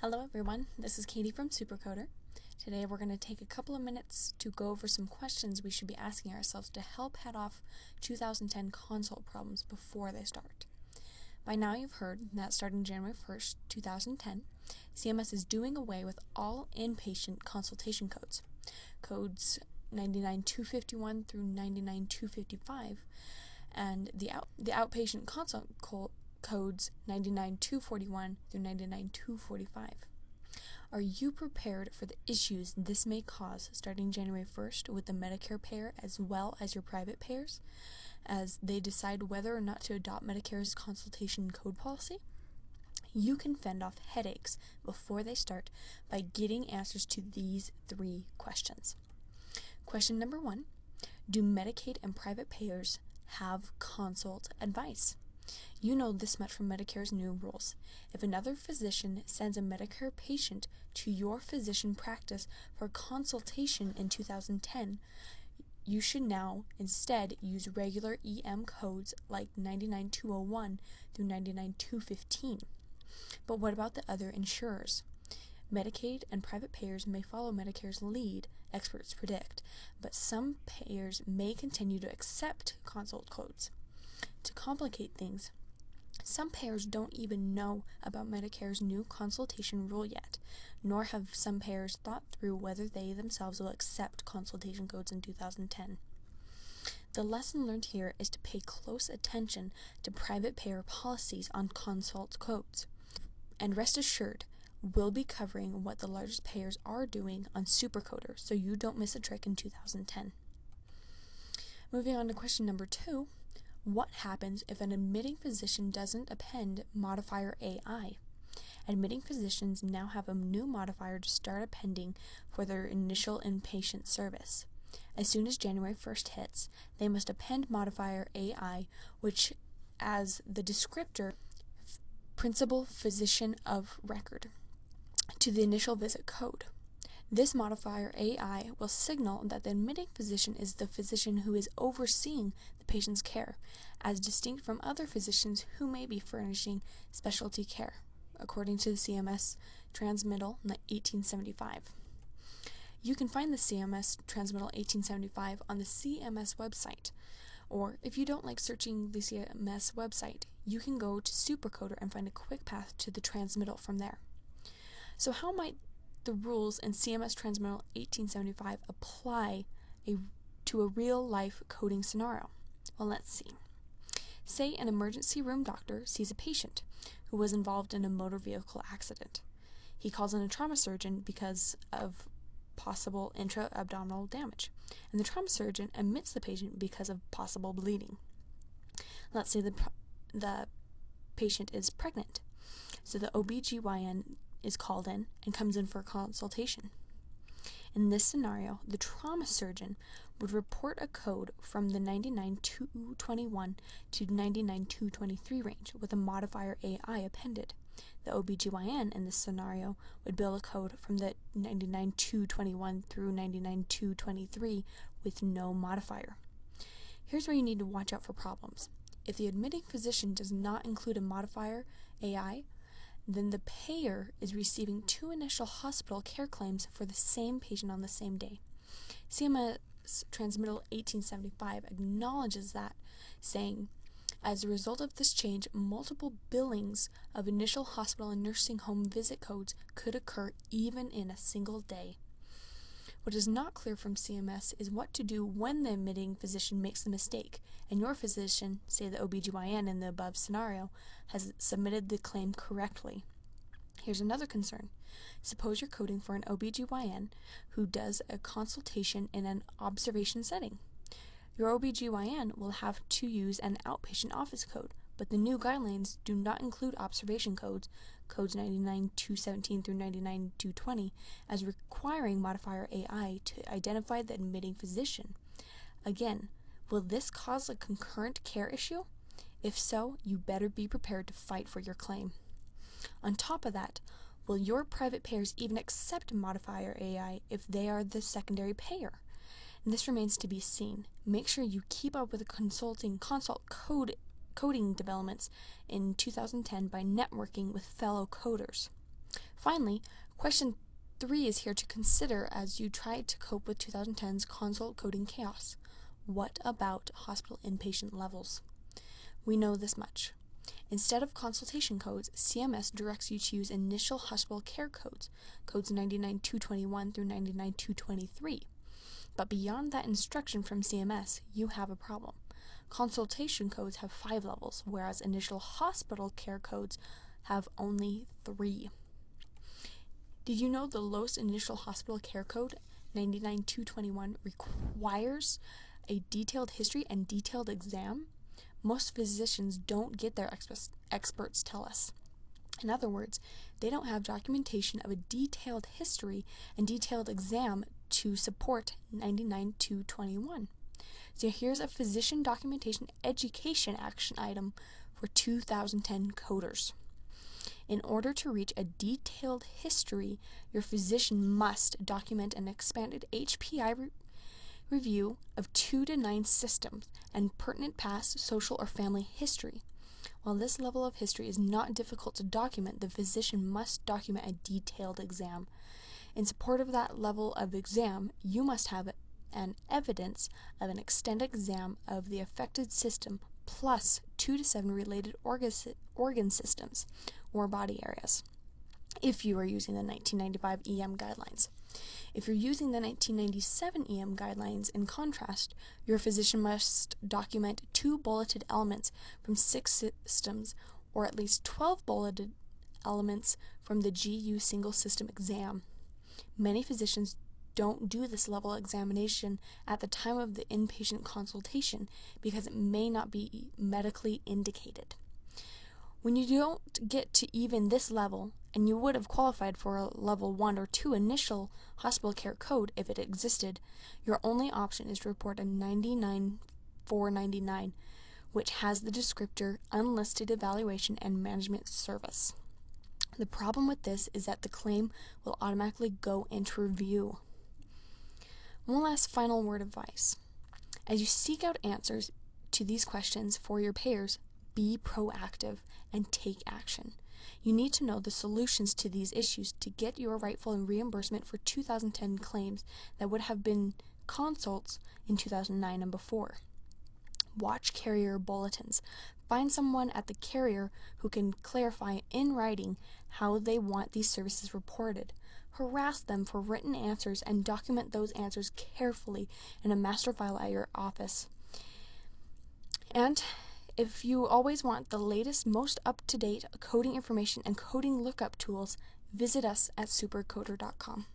Hello everyone, this is Katie from Supercoder. Today we're going to take a couple of minutes to go over some questions we should be asking ourselves to help head off 2010 consult problems before they start. By now you've heard that starting January 1st, 2010, CMS is doing away with all inpatient consultation codes. Codes 99251 through 99255 and the outpatient consult codes 99241 through 99245. Are you prepared for the issues this may cause starting January 1st with the Medicare payer as well as your private payers as they decide whether or not to adopt Medicare's consultation code policy? You can fend off headaches before they start by getting answers to these three questions. Question number 1, do Medicaid and private payers have consult advice? You know this much from Medicare's new rules. If another physician sends a Medicare patient to your physician practice for consultation in 2010, you should now instead use regular EM codes like 99201 through 99215. But what about the other insurers? Medicaid and private payers may follow Medicare's lead, experts predict, but some payers may continue to accept consult codes. To complicate things, some payers don't even know about Medicare's new consultation rule yet, nor have some payers thought through whether they themselves will accept consultation codes in 2010. The lesson learned here is to pay close attention to private payer policies on consult codes. And rest assured, we'll be covering what the largest payers are doing on Supercoder, so you don't miss a trick in 2010. Moving on to question number 2. What happens if an admitting physician doesn't append modifier AI? Admitting physicians now have a new modifier to start appending for their initial inpatient service. As soon as January 1st hits, they must append modifier AI, which as the descriptor principal physician of record, to the initial visit code. This modifier AI will signal that the admitting physician is the physician who is overseeing the patient's care, as distinct from other physicians who may be furnishing specialty care, according to the CMS Transmittal 1875. You can find the CMS Transmittal 1875 on the CMS website, or if you don't like searching the CMS website, you can go to Supercoder and find a quick path to the transmittal from there. So how might the rules in CMS Transmittal 1875 apply to a real-life coding scenario? Well, let's see. Say an emergency room doctor sees a patient who was involved in a motor vehicle accident. He calls in a trauma surgeon because of possible intra-abdominal damage, and the trauma surgeon admits the patient because of possible bleeding. Let's say the patient is pregnant, so the OBGYN is called in and comes in for a consultation. In this scenario, the trauma surgeon would report a code from the 99221 to 99223 range with a modifier AI appended. The OBGYN in this scenario would bill a code from the 99221 through 99223 with no modifier. Here's where you need to watch out for problems. If the admitting physician does not include a modifier AI, then the payer is receiving two initial hospital care claims for the same patient on the same day. CMS Transmittal 1875 acknowledges that, saying, as a result of this change, multiple billings of initial hospital and nursing home visit codes could occur even in a single day. What is not clear from CMS is what to do when the admitting physician makes the mistake and your physician, say the OBGYN in the above scenario, has submitted the claim correctly. Here's another concern. Suppose you're coding for an OBGYN who does a consultation in an observation setting. Your OBGYN will have to use an outpatient office code, but the new guidelines do not include observation codes, codes 99217 through 99220, as requiring modifier AI to identify the admitting physician. Again, will this cause a concurrent care issue? If so, you better be prepared to fight for your claim. On top of that, will your private payers even accept modifier AI if they are the secondary payer? And this remains to be seen. Make sure you keep up with the coding developments in 2010 by networking with fellow coders. Finally, question 3 is here to consider as you try to cope with 2010's consult coding chaos. What about hospital inpatient levels? We know this much. Instead of consultation codes, CMS directs you to use initial hospital care codes, codes 99221 through 99223. But beyond that instruction from CMS, you have a problem. Consultation codes have 5 levels, whereas initial hospital care codes have only 3. Did you know the lowest initial hospital care code, 99221, requires a detailed history and detailed exam? Most physicians don't get their experts tell us. In other words, they don't have documentation of a detailed history and detailed exam to support 99221. So here's a physician documentation education action item for 2010 coders. In order to reach a detailed history, your physician must document an expanded HPI review of 2 to 9 systems and pertinent past social or family history. While this level of history is not difficult to document, the physician must document a detailed exam. In support of that level of exam, you must have an evidence of an extended exam of the affected system plus 2 to 7 related organ systems or body areas, if you are using the 1995 EM guidelines. If you're using the 1997 EM guidelines, in contrast, your physician must document 2 bulleted elements from 6 systems or at least 12 bulleted elements from the GU single system exam. Many physicians don't do this level examination at the time of the inpatient consultation because it may not be medically indicated. When you don't get to even this level, and you would have qualified for a level 1 or 2 initial hospital care code if it existed, your only option is to report a 99499, which has the descriptor Unlisted Evaluation and Management Service. The problem with this is that the claim will automatically go into review. One last final word of advice. As you seek out answers to these questions for your payers, be proactive and take action. You need to know the solutions to these issues to get your rightful reimbursement for 2010 claims that would have been consults in 2009 and before. Watch carrier bulletins. Find someone at the carrier who can clarify in writing how they want these services reported. Harass them for written answers and document those answers carefully in a master file at your office. And if you always want the latest, most up-to-date coding information and coding lookup tools, visit us at supercoder.com.